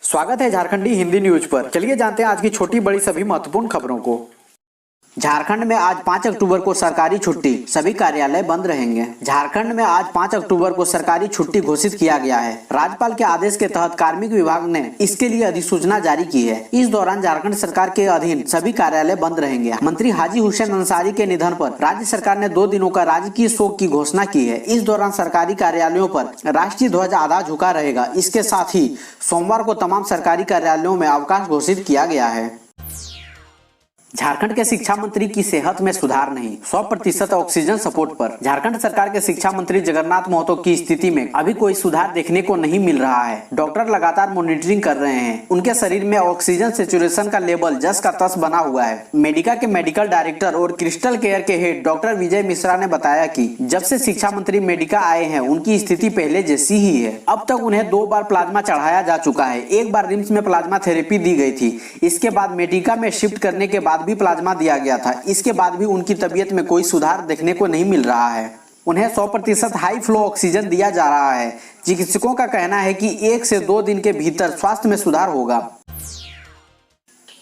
स्वागत है झारखंडी हिंदी न्यूज पर। चलिए जानते हैं आज की छोटी बड़ी सभी महत्वपूर्ण खबरों को। झारखंड में आज 5 अक्टूबर को सरकारी छुट्टी, सभी कार्यालय बंद रहेंगे। झारखंड में आज 5 अक्टूबर को सरकारी छुट्टी घोषित किया गया है। राज्यपाल के आदेश के तहत कार्मिक विभाग ने इसके लिए अधिसूचना जारी की है। इस दौरान झारखंड सरकार के अधीन सभी कार्यालय बंद रहेंगे। मंत्री हाजी हुसैन अंसारी के निधन पर राज्य सरकार ने 2 दिनों का राजकीय शोक की घोषणा की है। इस दौरान सरकारी कार्यालयों पर राष्ट्रीय ध्वज आधा झुका रहेगा। इसके साथ ही सोमवार को तमाम सरकारी कार्यालयों में अवकाश घोषित किया गया है। झारखंड के शिक्षा मंत्री की सेहत में सुधार नहीं, 100% ऑक्सीजन सपोर्ट पर। झारखंड सरकार के शिक्षा मंत्री जगन्नाथ महतो की स्थिति में अभी कोई सुधार देखने को नहीं मिल रहा है। डॉक्टर लगातार मॉनिटरिंग कर रहे हैं। उनके शरीर में ऑक्सीजन सेचुरेशन का लेवल जस का तस बना हुआ है। मेडिका के मेडिकल डायरेक्टर और क्रिस्टल केयर के हेड डॉक्टर विजय मिश्रा ने बताया कि जब से शिक्षा मंत्री मेडिका आए हैं उनकी स्थिति पहले जैसी ही है। अब तक उन्हें 2 बार प्लाज्मा चढ़ाया जा चुका है। एक बार रिम्स में प्लाज्मा थेरेपी दी गई थी। इसके बाद मेडिका में शिफ्ट करने के बाद भी प्लाज्मा दिया गया था। इसके बाद भी उनकी तबीयत में कोई सुधार देखने को नहीं मिल रहा है। उन्हें 100% हाई फ्लो ऑक्सीजन दिया जा रहा है। चिकित्सकों का कहना है कि 1 से 2 दिन के भीतर स्वास्थ्य में सुधार होगा।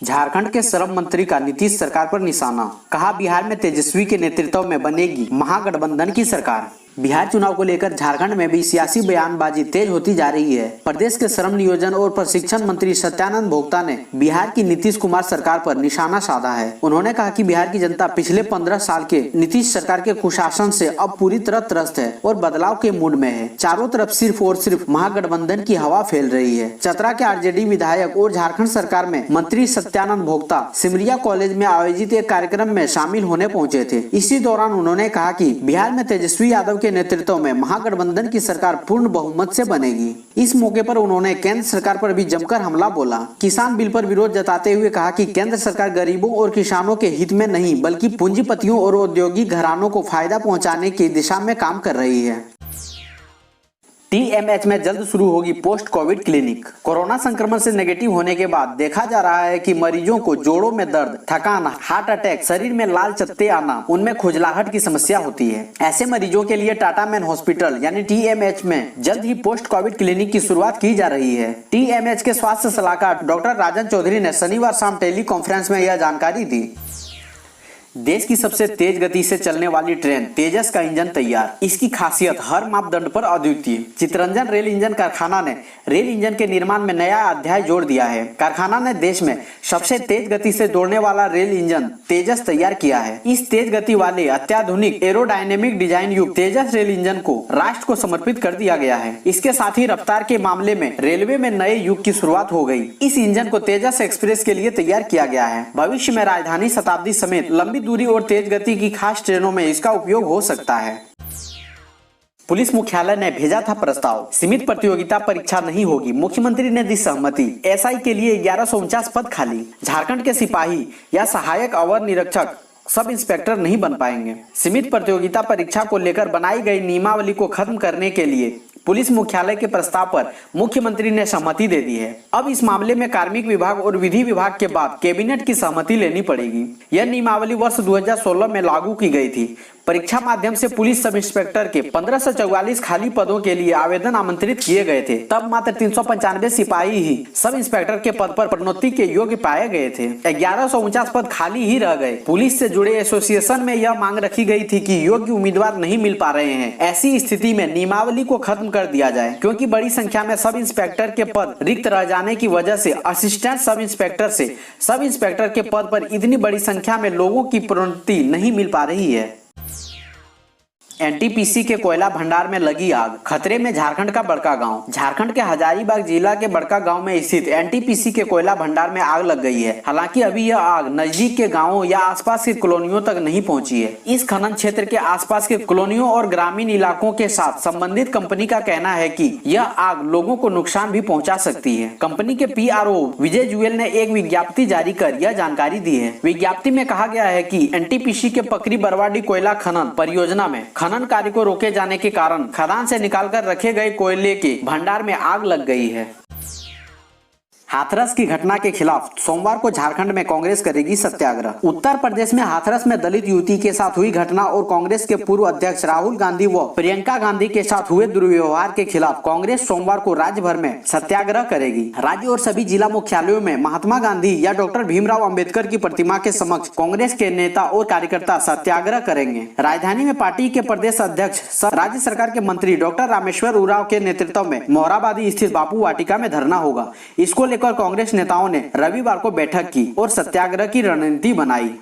झारखंड के श्रम मंत्री का नीतीश सरकार पर निशाना, कहा बिहार में तेजस्वी के नेतृत्व में बनेगी महागठबंधन की सरकार। बिहार चुनाव को लेकर झारखंड में भी सियासी बयानबाजी तेज होती जा रही है। प्रदेश के श्रम नियोजन और प्रशिक्षण मंत्री सत्यानंद भोक्ता ने बिहार की नीतीश कुमार सरकार पर निशाना साधा है। उन्होंने कहा कि बिहार की जनता पिछले 15 साल के नीतीश सरकार के कुशासन से अब पूरी तरह त्रस्त है और बदलाव के मूड में है। चारों तरफ सिर्फ और सिर्फ महागठबंधन की हवा फैल रही है। चतरा के आरजेडी विधायक और झारखंड सरकार में मंत्री सत्यानंद भोक्ता सिमरिया कॉलेज में आयोजित एक कार्यक्रम में शामिल होने पहुंचे थे। इसी दौरान उन्होंने कहा कि बिहार में तेजस्वी यादव के नेतृत्व में महागठबंधन की सरकार पूर्ण बहुमत से बनेगी। इस मौके पर उन्होंने केंद्र सरकार पर भी जमकर हमला बोला। किसान बिल पर विरोध जताते हुए कहा कि केंद्र सरकार गरीबों और किसानों के हित में नहीं बल्कि पूंजीपतियों और औद्योगिक घरानों को फायदा पहुंचाने की दिशा में काम कर रही है। टीएमएच में जल्द शुरू होगी पोस्ट कोविड क्लिनिक। कोरोना संक्रमण से नेगेटिव होने के बाद देखा जा रहा है कि मरीजों को जोड़ों में दर्द, थकान, हार्ट अटैक, शरीर में लाल चत्ते आना, उनमें खुजलाहट की समस्या होती है। ऐसे मरीजों के लिए टाटा मैन हॉस्पिटल यानी टीएमएच में जल्द ही पोस्ट कोविड क्लिनिक की शुरुआत की जा रही है। टीएमएच के स्वास्थ्य सलाहकार डॉक्टर राजन चौधरी ने शनिवार शाम टेली कॉन्फ्रेंस में यह जानकारी दी। देश की सबसे तेज गति से चलने वाली ट्रेन तेजस का इंजन तैयार। इसकी खासियत हर मापदंड पर अद्वितीय। चितरंजन रेल इंजन कारखाना ने रेल इंजन के निर्माण में नया अध्याय जोड़ दिया है। कारखाना ने देश में सबसे तेज गति से दौड़ने वाला रेल इंजन तेजस तैयार किया है। इस तेज गति वाले अत्याधुनिक एरोडायनेमिक डिजाइन युक्त तेजस रेल इंजन को राष्ट्र को समर्पित कर दिया गया है। इसके साथ ही रफ्तार के मामले में रेलवे में नए युग की शुरुआत हो गई। इस इंजन को तेजस एक्सप्रेस के लिए तैयार किया गया है। भविष्य में राजधानी, शताब्दी समेत लंबी दूरी और तेज गति की खास ट्रेनों में इसका उपयोग हो सकता है। पुलिस मुख्यालय ने भेजा था प्रस्ताव, सीमित प्रतियोगिता परीक्षा नहीं होगी, मुख्यमंत्री ने दी सहमति। एसआई के लिए 1149 पद खाली। झारखंड के सिपाही या सहायक अवर निरीक्षक सब इंस्पेक्टर नहीं बन पाएंगे। सीमित प्रतियोगिता परीक्षा को लेकर बनाई गई नियमावली को खत्म करने के लिए पुलिस मुख्यालय के प्रस्ताव पर मुख्यमंत्री ने सहमति दे दी है। अब इस मामले में कार्मिक विभाग और विधि विभाग के बाद कैबिनेट की सहमति लेनी पड़ेगी। यह नियमावली वर्ष 2016 में लागू की गई थी। परीक्षा माध्यम से पुलिस सब इंस्पेक्टर के 1544 खाली पदों के लिए आवेदन आमंत्रित किए गए थे। तब मात्र 395 सिपाही ही सब इंस्पेक्टर के पद पर प्रोन्नति के योग्य पाए गए थे। 1149 पद खाली ही रह गए। पुलिस से जुड़े एसोसिएशन में यह मांग रखी गई थी कि योग्य उम्मीदवार नहीं मिल पा रहे हैं। ऐसी स्थिति में नियमावली को खत्म कर दिया जाए, क्योंकि बड़ी संख्या में सब इंस्पेक्टर के पद रिक्त रह जाने की वजह से असिस्टेंट सब इंस्पेक्टर से सब इंस्पेक्टर के पद पर इतनी बड़ी संख्या में लोगों की प्रोन्नति नहीं मिल पा रही है। एनटीपीसी के कोयला भंडार में लगी आग, खतरे में झारखंड का बड़का गांव। झारखंड के हजारीबाग जिला के बड़का गांव में स्थित एनटीपीसी के कोयला भंडार में आग लग गई है। हालांकि अभी यह आग नजदीक के गांवों या आसपास की कॉलोनियों तक नहीं पहुंची है। इस खनन क्षेत्र के आसपास के कॉलोनियों और ग्रामीण इलाकों के साथ संबंधित कंपनी का कहना है कि यह आग लोगों को नुकसान भी पहुँचा सकती है। कंपनी के पीआरओ विजय जुएल ने एक विज्ञप्ति जारी कर यह जानकारी दी है। विज्ञप्ति में कहा गया है कि एनटीपीसी के पकरी बरवाडी कोयला खनन परियोजना में खनन कार्य को रोके जाने के कारण खदान से निकालकर रखे गए कोयले के भंडार में आग लग गई है। हाथरस की घटना के खिलाफ सोमवार को झारखंड में कांग्रेस करेगी सत्याग्रह। उत्तर प्रदेश में हाथरस में दलित युवती के साथ हुई घटना और कांग्रेस के पूर्व अध्यक्ष राहुल गांधी व प्रियंका गांधी के साथ हुए दुर्व्यवहार के खिलाफ कांग्रेस सोमवार को राज्य भर में सत्याग्रह करेगी। राज्य और सभी जिला मुख्यालयों में महात्मा गांधी या डॉक्टर भीमराव अंबेडकर की प्रतिमा के समक्ष कांग्रेस के नेता और कार्यकर्ता सत्याग्रह करेंगे। राजधानी में पार्टी के प्रदेश अध्यक्ष राज्य सरकार के मंत्री डॉक्टर रामेश्वर उरांव के नेतृत्व में मोरहाबादी स्थित बापू वाटिका में धरना होगा। इसको लेकर कांग्रेस नेताओं ने रविवार को बैठक की और सत्याग्रह की रणनीति बनाई।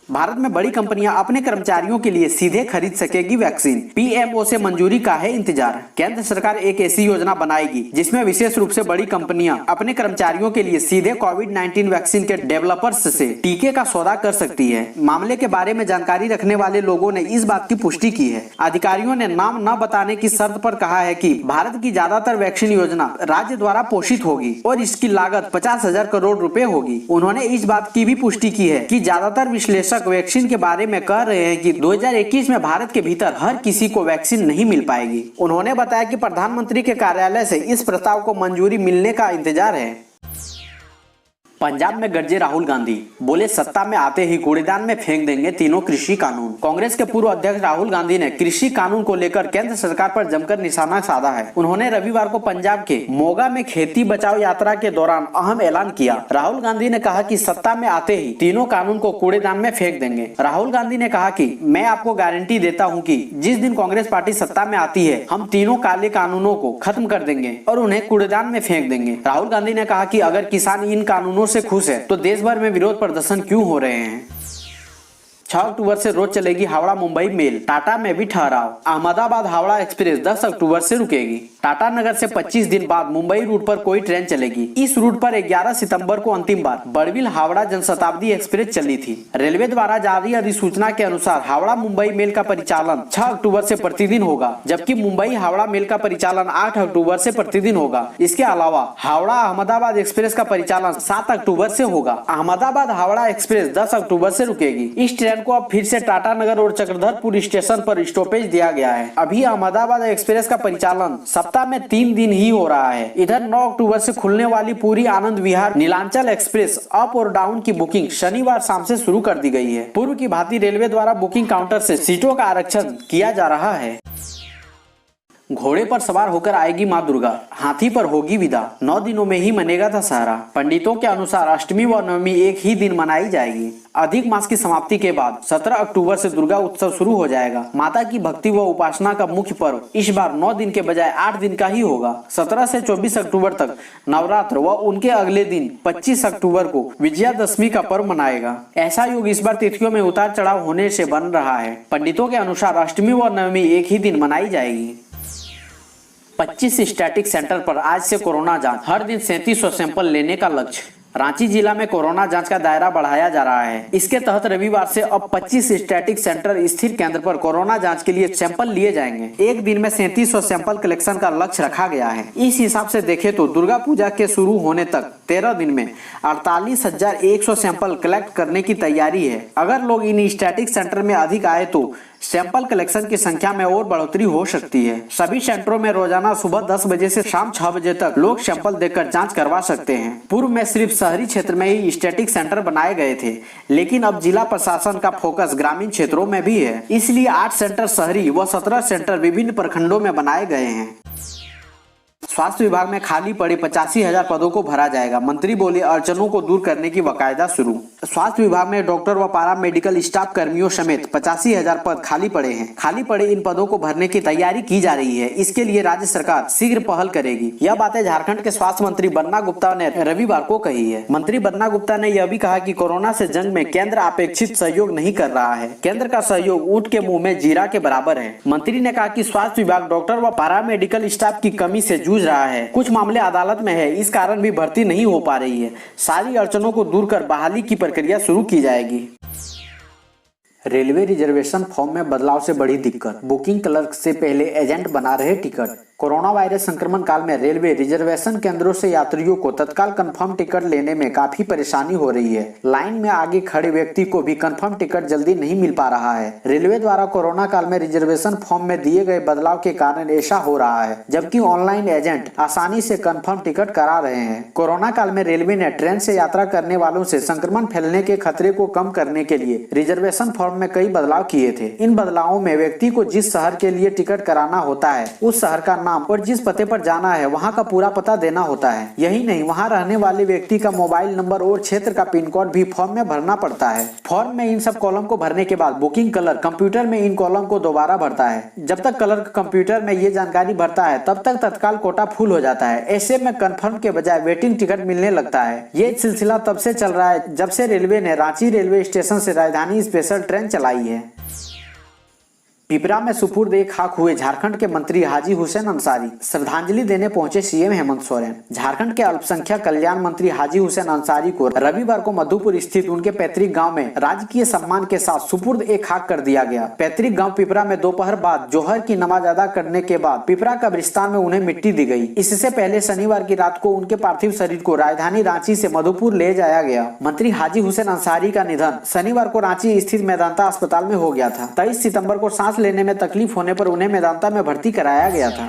भारत में बड़ी कंपनियां अपने कर्मचारियों के लिए सीधे खरीद सकेगी वैक्सीन। पीएमओ से मंजूरी का है इंतजार। केंद्र सरकार एक ऐसी योजना बनाएगी जिसमें विशेष रूप से बड़ी कंपनियां अपने कर्मचारियों के लिए सीधे कोविड-19 वैक्सीन के डेवलपर्स से टीके का सौदा कर सकती है। मामले के बारे में जानकारी रखने वाले लोगों ने इस बात की पुष्टि की है। अधिकारियों ने नाम न बताने की शर्त पर कहा है कि भारत की ज्यादातर वैक्सीन योजना राज्य द्वारा पोषित होगी और इसकी लागत 50,000 करोड़ रुपए होगी। उन्होंने इस बात की भी पुष्टि की है कि ज्यादातर विश्लेषक वैक्सीन के बारे में कह रहे हैं कि 2021 में भारत के भीतर हर किसी को वैक्सीन नहीं मिल पाएगी। उन्होंने बताया कि प्रधानमंत्री के कार्यालय से इस प्रस्ताव को मंजूरी मिलने का इंतजार है। पंजाब में गरजे राहुल गांधी, बोले सत्ता में आते ही कूड़ेदान में फेंक देंगे तीनों कृषि कानून। कांग्रेस के पूर्व अध्यक्ष राहुल गांधी ने कृषि कानून को लेकर केंद्र सरकार पर जमकर निशाना साधा है। उन्होंने रविवार को पंजाब के मोगा में खेती बचाओ यात्रा के दौरान अहम ऐलान किया। राहुल गांधी ने कहा कि सत्ता में आते ही तीनों कानून को कूड़ेदान में फेंक देंगे। राहुल गांधी ने कहा कि मैं आपको गारंटी देता हूँ कि जिस दिन कांग्रेस पार्टी सत्ता में आती है हम तीनों काले कानूनों को खत्म कर देंगे और उन्हें कूड़ेदान में फेंक देंगे। राहुल गांधी ने कहा कि अगर किसान इन कानूनों से खुश है तो देश भर में विरोध प्रदर्शन क्यों हो रहे हैं। 6 अक्टूबर से रोज चलेगी हावड़ा मुंबई मेल, टाटा में भी ठहराव। अहमदाबाद हावड़ा एक्सप्रेस 10 अक्टूबर से रुकेगी। टाटा नगर से 25 दिन बाद मुंबई रूट पर कोई ट्रेन चलेगी। इस रूट पर 11 सितंबर को अंतिम बार बड़बिल हावड़ा जनशताब्दी एक्सप्रेस चली थी। रेलवे द्वारा जारी अधिसूचना के अनुसार हावड़ा मुंबई मेल का परिचालन 6 अक्टूबर से प्रतिदिन होगा, जबकि मुंबई हावड़ा मेल का परिचालन 8 अक्टूबर से प्रतिदिन होगा। इसके अलावा हावड़ा अहमदाबाद एक्सप्रेस का परिचालन 7 अक्टूबर से होगा। अहमदाबाद हावड़ा एक्सप्रेस 10 अक्टूबर से रुकेगी। इस ट्रेन को अब फिर से टाटा नगर और चक्रधरपुर स्टेशन पर स्टॉपेज दिया गया है। अभी अहमदाबाद एक्सप्रेस का परिचालन सप्ताह में 3 दिन ही हो रहा है। इधर 9 अक्टूबर से खुलने वाली पूरी आनंद विहार नीलांचल एक्सप्रेस अप और डाउन की बुकिंग शनिवार शाम से शुरू कर दी गई है। पूर्व की भांति रेलवे द्वारा बुकिंग काउंटर से सीटों का आरक्षण किया जा रहा है। घोड़े पर सवार होकर आएगी मां दुर्गा, हाथी पर होगी विदा। 9 दिनों में ही मनेगा दशहरा। पंडितों के अनुसार अष्टमी व नवमी एक ही दिन मनाई जाएगी। अधिक मास की समाप्ति के बाद 17 अक्टूबर से दुर्गा उत्सव शुरू हो जाएगा। माता की भक्ति व उपासना का मुख्य पर्व इस बार 9 दिन के बजाय 8 दिन का ही होगा। 17 से 24 अक्टूबर तक नवरात्र व उनके अगले दिन 25 अक्टूबर को विजयादशमी का पर्व मनाएगा। ऐसा योग इस बार तिथियों में उतार चढ़ाव होने से बन रहा है। पंडितों के अनुसार अष्टमी व नवमी एक ही दिन मनाई जाएगी। 25 स्टैटिक सेंटर पर आज से कोरोना जांच, हर दिन 3700 सैंपल लेने का लक्ष्य। रांची जिला में कोरोना जांच का दायरा बढ़ाया जा रहा है। इसके तहत रविवार से अब 25 स्टैटिक सेंटर स्थिर केंद्र पर कोरोना जांच के लिए सैंपल लिए जाएंगे। एक दिन में 3700 सैंपल कलेक्शन का लक्ष्य रखा गया है। इस हिसाब से देखें तो दुर्गा पूजा के शुरू होने तक 13 दिन में 48,100 सैंपल कलेक्ट करने की तैयारी है। अगर लोग इन स्टैटिक सेंटर में अधिक आए तो सैंपल कलेक्शन की संख्या में और बढ़ोतरी हो सकती है। सभी सेंटरों में रोजाना सुबह 10 बजे से शाम 6 बजे तक लोग सैंपल देकर जांच करवा सकते हैं। पूर्व में सिर्फ शहरी क्षेत्र में ही स्टैटिक सेंटर बनाए गए थे, लेकिन अब जिला प्रशासन का फोकस ग्रामीण क्षेत्रों में भी है। इसलिए 8 सेंटर शहरी व 17 सेंटर विभिन्न प्रखंडों में बनाए गए हैं। स्वास्थ्य विभाग में खाली पड़े 85,000 पदों को भरा जाएगा। मंत्री बोले अड़चनों को दूर करने की बाकायदा शुरू। स्वास्थ्य विभाग में डॉक्टर व पारा मेडिकल स्टाफ कर्मियों समेत 85,000 पद खाली पड़े हैं। खाली पड़े इन पदों को भरने की तैयारी की जा रही है। इसके लिए राज्य सरकार शीघ्र पहल करेगी। यह बातें झारखंड के स्वास्थ्य मंत्री बन्ना गुप्ता ने रविवार को कही है। मंत्री बन्ना गुप्ता ने यह भी कहा कि कोरोना से जंग में केंद्र अपेक्षित सहयोग नहीं कर रहा है। केंद्र का सहयोग ऊंट के मुंह में जीरा के बराबर है। मंत्री ने कहा कि स्वास्थ्य विभाग डॉक्टर व पारा मेडिकल स्टाफ की कमी से जूझ रहा है। कुछ मामले अदालत में है, इस कारण भी भर्ती नहीं हो पा रही है। सारी अड़चनों को दूर कर बहाली की प्रक्रिया शुरू की जाएगी। रेलवे रिजर्वेशन फॉर्म में बदलाव से बड़ी दिक्कत, बुकिंग क्लर्क से पहले एजेंट बना रहे टिकट। कोरोना वायरस संक्रमण काल में रेलवे रिजर्वेशन केंद्रों से यात्रियों को तत्काल कंफर्म टिकट लेने में काफी परेशानी हो रही है। लाइन में आगे खड़े व्यक्ति को भी कंफर्म टिकट जल्दी नहीं मिल पा रहा है। रेलवे द्वारा कोरोना काल में रिजर्वेशन फॉर्म में दिए गए बदलाव के कारण ऐसा हो रहा है, जबकि ऑनलाइन एजेंट आसानी से कंफर्म टिकट करा रहे हैं। कोरोना काल में रेलवे ने ट्रेन से यात्रा करने वालों से संक्रमण फैलने के खतरे को कम करने के लिए रिजर्वेशन फॉर्म में कई बदलाव किए थे। इन बदलावों में व्यक्ति को जिस शहर के लिए टिकट कराना होता है उस शहर का नाम और जिस पते पर जाना है वहां का पूरा पता देना होता है। यही नहीं, वहां रहने वाले व्यक्ति का मोबाइल नंबर और क्षेत्र का पिन कोड भी फॉर्म में भरना पड़ता है। फॉर्म में इन सब कॉलम को भरने के बाद बुकिंग क्लर्क कंप्यूटर में इन कॉलम को दोबारा भरता है। जब तक क्लर्क कंप्यूटर में ये जानकारी भरता है तब तक तत्काल कोटा फुल हो जाता है। ऐसे में कंफर्म के बजाय वेटिंग टिकट मिलने लगता है। ये सिलसिला तब से चल रहा है जब से रेलवे ने रांची रेलवे स्टेशन से राजधानी स्पेशल ट्रेन चलाई है। पिपरा में सुपुर्द एक खाक हुए झारखंड के मंत्री हाजी हुसैन अंसारी। श्रद्धांजलि देने पहुंचे सीएम हेमंत सोरेन। झारखंड के अल्पसंख्यक कल्याण मंत्री हाजी हुसैन अंसारी को रविवार को मधुपुर स्थित उनके पैतृक गांव में राजकीय सम्मान के साथ सुपुर्द एक खाक कर दिया गया। पैतृक गांव पिपरा में दोपहर बाद जोहर की नमाज अदा करने के बाद पिपरा कब्रिस्तान में उन्हें मिट्टी दी गई। इससे पहले शनिवार की रात को उनके पार्थिव शरीर को राजधानी रांची से मधुपुर ले जाया गया। मंत्री हाजी हुसैन अंसारी का निधन शनिवार को रांची स्थित मेदांता अस्पताल में हो गया था। 23 सितंबर को सांस लेने में तकलीफ होने पर उन्हें मेदांता में भर्ती कराया गया था।